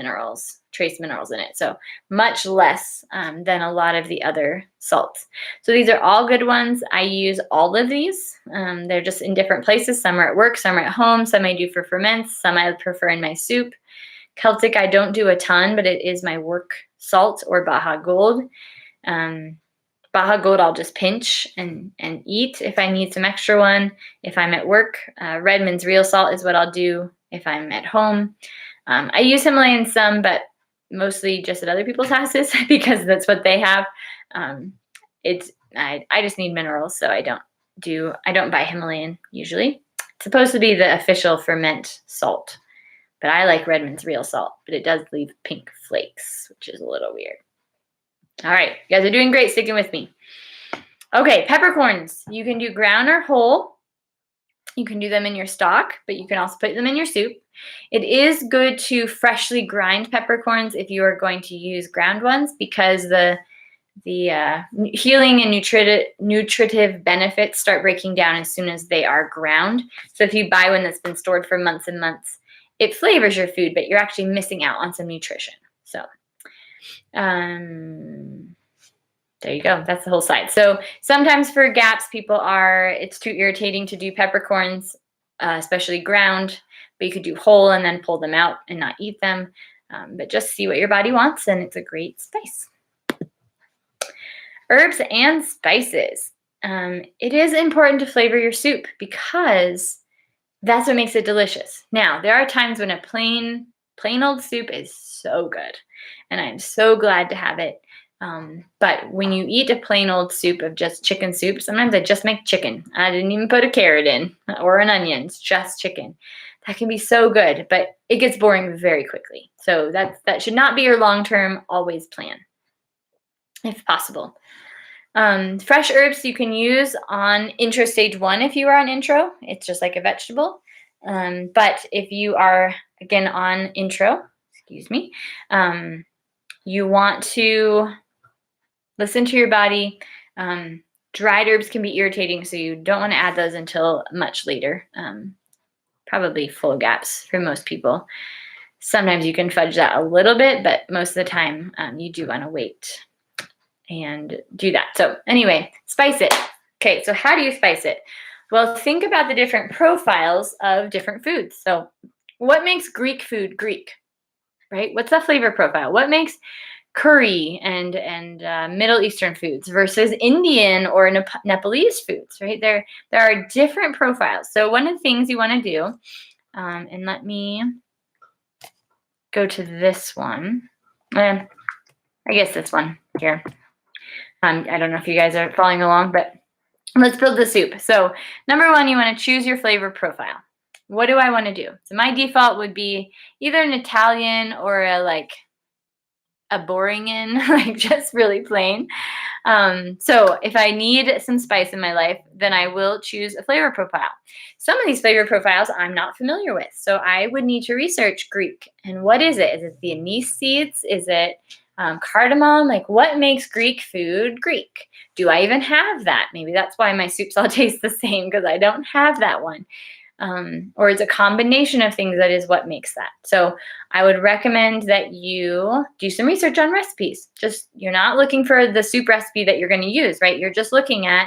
trace minerals in it. So much less than a lot of the other salts. So these are all good ones. I use all of these. They're just in different places. Some are at work, some are at home, some I do for ferments, some I prefer in my soup. Celtic I don't do a ton, but it is my work salt, or Baja Gold. Baja Gold I'll just pinch and eat if I need some extra one. If I'm at work, Redmond's real salt is what I'll do if I'm at home. I use Himalayan some, but mostly just at other people's houses because that's what they have. I just need minerals, so I don't buy Himalayan usually. It's supposed to be the official ferment salt, but I like Redmond's real salt, but it does leave pink flakes, which is a little weird. All right, you guys are doing great sticking with me. Okay, peppercorns. You can do ground or whole. You can do them in your stock, but you can also put them in your soup. It is good to freshly grind peppercorns if you are going to use ground ones because the healing and nutritive benefits start breaking down as soon as they are ground. So if you buy one that's been stored for months and months, it flavors your food, but you're actually missing out on some nutrition. So there you go. That's the whole side. So sometimes for GAPS, it's too irritating to do peppercorns, especially ground, but you could do whole and then pull them out and not eat them. But just see what your body wants, and it's a great spice. Herbs and spices. It is important to flavor your soup because that's what makes it delicious. Now, there are times when a plain old soup is so good, and I'm so glad to have it But when you eat a plain old soup of just chicken soup, sometimes I just make chicken. I didn't even put a carrot in or an onion. It's just chicken. That can be so good, but it gets boring very quickly. So that should not be your long-term always plan, if possible. Fresh herbs you can use on intro stage 1 if you are on intro. It's just like a vegetable. But if you are, again, on intro, you want to listen to your body. Dried herbs can be irritating, so you don't want to add those until much later. Probably full GAPS for most people. Sometimes you can fudge that a little bit, but most of the time you do want to wait and do that. So anyway, spice it. Okay, so how do you spice it? Well, think about the different profiles of different foods. So what makes Greek food Greek, right? What's the flavor profile? What makes curry and Middle Eastern foods versus Indian or Nepalese foods, right? There are different profiles. So one of the things you want to do, and let me go to this one. I guess this one here. I don't know if you guys are following along, but let's build the soup. So number 1, you want to choose your flavor profile. What do I want to do? So my default would be either an Italian or a boring in, like just really plain. So if I need some spice in my life, then I will choose a flavor profile. Some of these flavor profiles I'm not familiar with, so I would need to research Greek. And what is it? Is it the anise seeds? Is it cardamom? Like, what makes Greek food Greek? Do I even have that? Maybe that's why my soups all taste the same, because I don't have that one. Or it's a combination of things that is what makes that. So I would recommend that you do some research on recipes. Just, you're not looking for the soup recipe that you're going to use, right? You're just looking at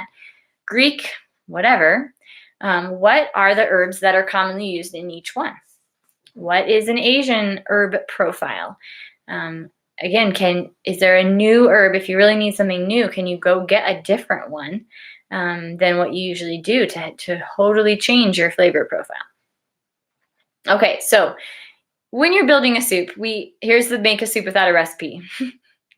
Greek, whatever. What are the herbs that are commonly used in each one? What is an Asian herb profile? Again, is there a new herb? If you really need something new, can you go get a different one than what you usually do to totally change your flavor profile? Okay, so when you're building a soup, here's the make a soup without a recipe.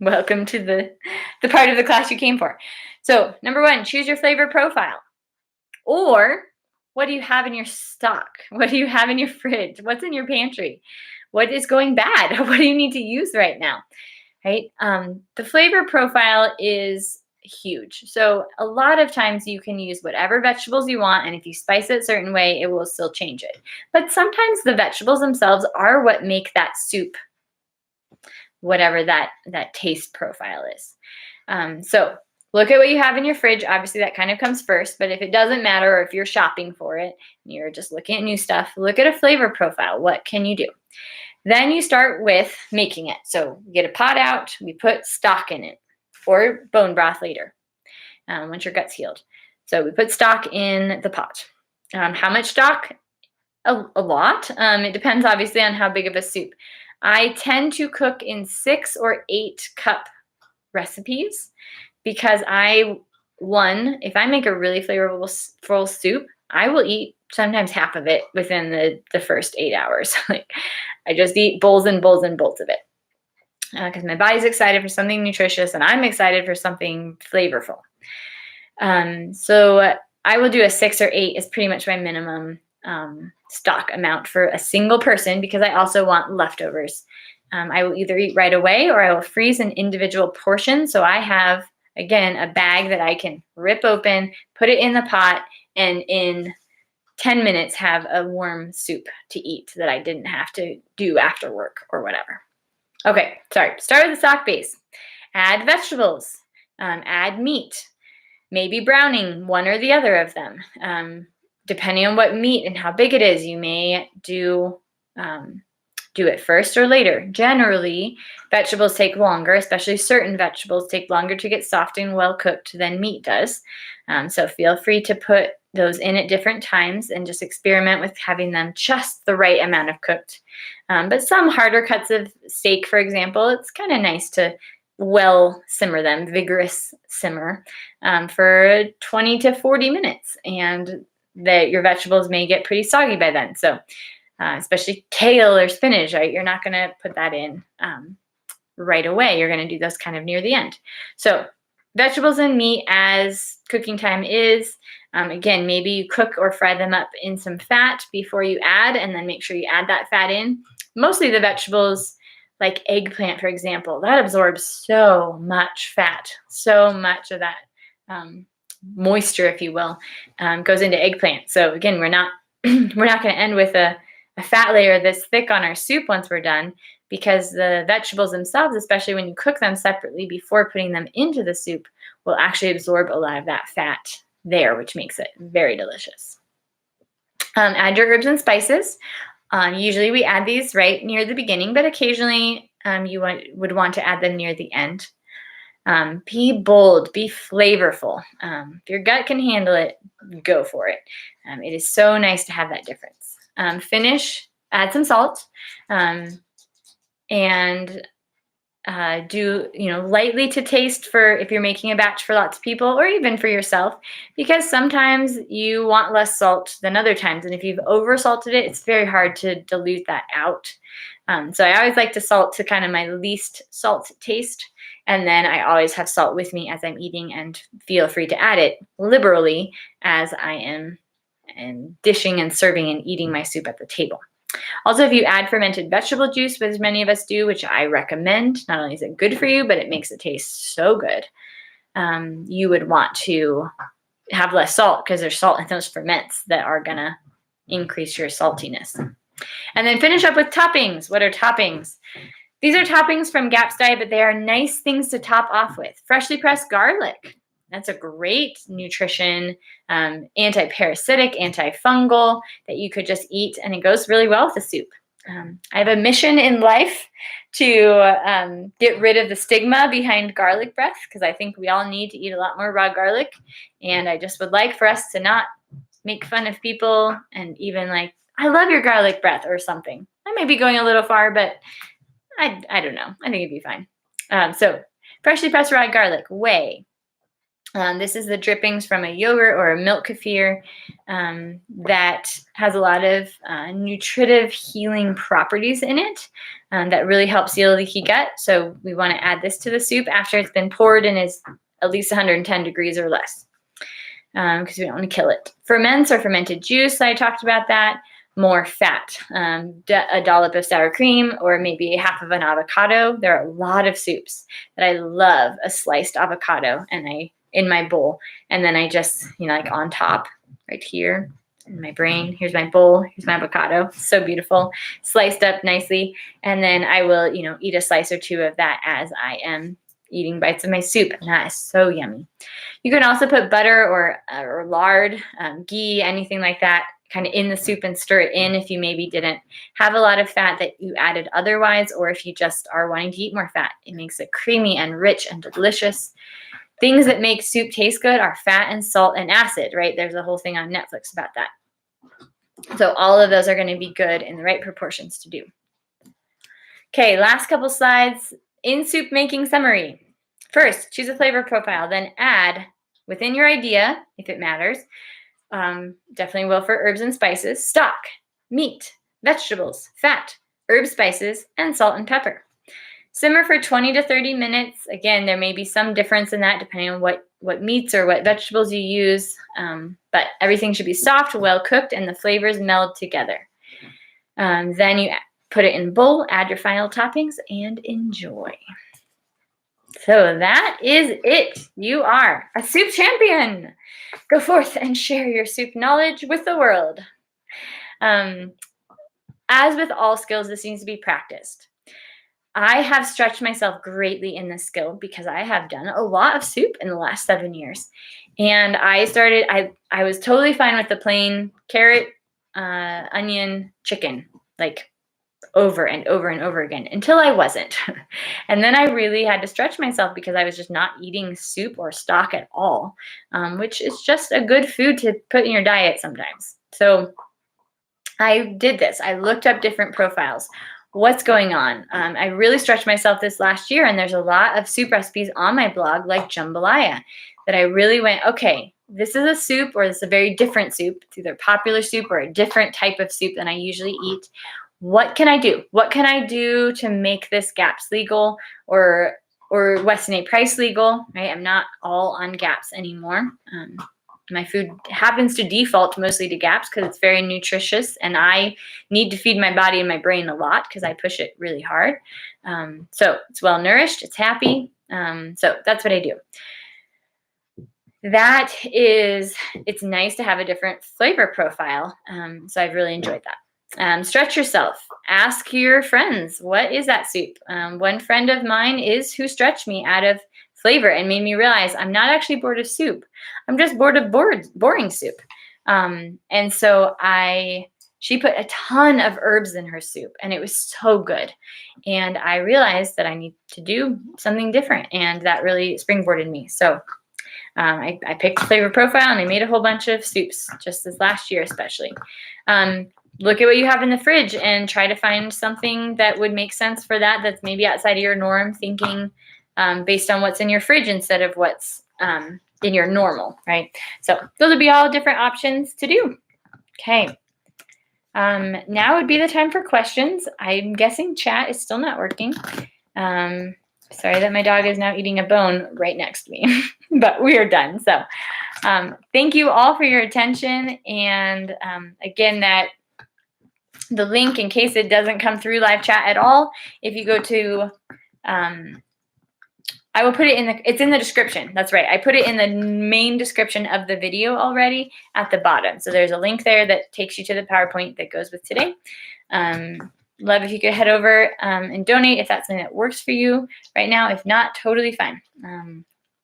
Welcome to the part of the class you came for. So number 1, choose your flavor profile. Or what do you have in your stock? What do you have in your fridge? What's in your pantry? What is going bad? What do you need to use right now? Right? The flavor profile is huge. So a lot of times you can use whatever vegetables you want, and if you spice it a certain way, it will still change it. But sometimes the vegetables themselves are what make that soup, whatever that taste profile is. So look at what you have in your fridge. Obviously, that kind of comes first, but if it doesn't matter, or if you're shopping for it, and you're just looking at new stuff, look at a flavor profile. What can you do? Then you start with making it. So get a pot out, we put stock in it, or bone broth later, once your gut's healed. So we put stock in the pot. How much stock? A lot. It depends obviously on how big of a soup. I tend to cook in 6 or 8 cup recipes because if I make a really flavorful soup, I will eat sometimes half of it within the first 8 hours. I just eat bowls and bowls and bowls of it because my body's excited for something nutritious and I'm excited for something flavorful. So I will do a 6 or 8 is pretty much my minimum stock amount for a single person, because I also want leftovers. I will either eat right away or I will freeze an individual portion. So I have, again, a bag that I can rip open, put it in the pot, and in 10 minutes have a warm soup to eat that I didn't have to do after work or whatever. Okay, start with the stock base. Add vegetables, add meat, maybe browning one or the other of them. Depending on what meat and how big it is, you may do it first or later. Generally, vegetables take longer, especially certain vegetables take longer to get soft and well cooked than meat does. So feel free to put those in at different times and just experiment with having them just the right amount of cooked. But some harder cuts of steak, for example, it's kind of nice to well simmer them, vigorous simmer, for 20 to 40 minutes. And your vegetables may get pretty soggy by then. So especially kale or spinach, right? You're not going to put that in right away. You're going to do those kind of near the end. So vegetables and meat as cooking time is. Again, maybe you cook or fry them up in some fat before you add, and then make sure you add that fat in. Mostly the vegetables, like eggplant, for example, that absorbs so much fat, so much of that moisture, if you will, goes into eggplant. So again, we're not going to end with a fat layer this thick on our soup once we're done, because the vegetables themselves, especially when you cook them separately before putting them into the soup, will actually absorb a lot of that fat there, which makes it very delicious. Add your herbs and spices. Usually we add these right near the beginning, but occasionally you would want to add them near the end. Be bold, be flavorful. If your gut can handle it, go for it. It is so nice to have that difference. Finish, add some salt, and do, lightly to taste for if you're making a batch for lots of people, or even for yourself, because sometimes you want less salt than other times. And if you've over-salted it, it's very hard to dilute that out. So I always like to salt to kind of my least salt taste. And then I always have salt with me as I'm eating, and feel free to add it liberally as I am dishing and serving and eating my soup at the table. Also, if you add fermented vegetable juice, which many of us do, which I recommend, not only is it good for you, but it makes it taste so good, you would want to have less salt, because there's salt in those ferments that are going to increase your saltiness. And then finish up with toppings. What are toppings? These are toppings from GAPS diet, but they are nice things to top off with. Freshly pressed garlic. That's a great nutrition, anti-parasitic, antifungal that you could just eat, and it goes really well with the soup. I have a mission in life to get rid of the stigma behind garlic breath, because I think we all need to eat a lot more raw garlic, and I just would like for us to not make fun of people and even like, I love your garlic breath or something. I may be going a little far, but I don't know. I think it'd be fine. So freshly pressed raw garlic, whey. This is the drippings from a yogurt or a milk kefir that has a lot of nutritive healing properties in it that really helps heal leaky gut. So we want to add this to the soup after it's been poured and is at least 110 degrees or less, because we don't want to kill it. Ferments or fermented juice, I talked about that. More fat, a dollop of sour cream, or maybe half of an avocado. There are a lot of soups that I love a sliced avocado in my bowl, and then I just, like on top right here in my brain, here's my bowl, here's my avocado, so beautiful, sliced up nicely, and then I will, eat a slice or two of that as I am eating bites of my soup, and that is so yummy. You can also put butter or lard, ghee, anything like that, kind of in the soup and stir it in if you maybe didn't have a lot of fat that you added otherwise, or if you just are wanting to eat more fat. It makes it creamy and rich and delicious. Things that make soup taste good are fat and salt and acid, right? There's a whole thing on Netflix about that. So all of those are going to be good in the right proportions to do. Okay, last couple slides. In soup making summary. First, choose a flavor profile, then add within your idea, if it matters, definitely will for herbs and spices, stock, meat, vegetables, fat, herbs, spices, and salt and pepper. Simmer for 20 to 30 minutes. Again, there may be some difference in that depending on what meats or what vegetables you use, but everything should be soft, well cooked, and the flavors meld together. Then you put it in a bowl, add your final toppings, and enjoy. So that is it. You are a soup champion. Go forth and share your soup knowledge with the world. As with all skills, this needs to be practiced. I have stretched myself greatly in this skill because I have done a lot of soup in the last 7 years. And I was totally fine with the plain carrot, onion, chicken, like over and over and over again until I wasn't. And then I really had to stretch myself because I was just not eating soup or stock at all, which is just a good food to put in your diet sometimes. So I did this. I looked up different profiles. What's going on? I really stretched myself this last year, and there's a lot of soup recipes on my blog like jambalaya that I really went, okay, this is a soup, or this is a very different soup. It's either popular soup or a different type of soup than I usually eat. what can I do? What can I do to make this GAPS legal or Weston A. Price legal, right? I'm not all on GAPS anymore. My food happens to default mostly to GAPS because it's very nutritious, and I need to feed my body and my brain a lot because I push it really hard. So it's well nourished, it's happy. So that's what I do. It's nice to have a different flavor profile. So I've really enjoyed that. Stretch yourself. Ask your friends, what is that soup? One friend of mine is who stretched me out of flavor and made me realize I'm not actually bored of soup. I'm just bored of boring soup. And so she put a ton of herbs in her soup, and it was so good. And I realized that I need to do something different, and that really springboarded me. So I picked a flavor profile, and I made a whole bunch of soups, just as last year especially. Look at what you have in the fridge and try to find something that would make sense for that, that's maybe outside of your norm thinking based on what's in your fridge instead of what's in your normal, right? So those would be all different options to do. Okay. Now would be the time for questions. I'm guessing chat is still not working. Sorry that my dog is now eating a bone right next to me, but we are done. So thank you all for your attention. And again, the link, in case it doesn't come through live chat at all, if you go to, I will put it it's in the description. That's right. I put it in the main description of the video already at the bottom. So there's a link there that takes you to the PowerPoint that goes with today. Love if you could head over and donate if that's something that works for you right now. If not, totally fine.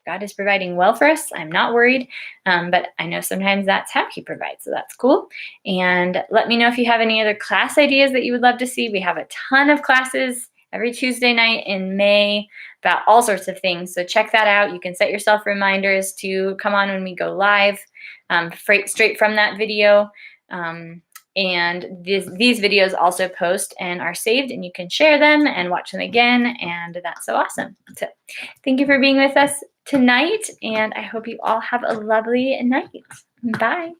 God is providing well for us. I'm not worried, but I know sometimes that's how He provides, so that's cool. And let me know if you have any other class ideas that you would love to see. We have a ton of classes every Tuesday night in May about all sorts of things, so check that out. You can set yourself reminders to come on when we go live, straight from that video. And these videos also post and are saved, and you can share them and watch them again, and that's so awesome. So thank you for being with us tonight, and I hope you all have a lovely night. Bye.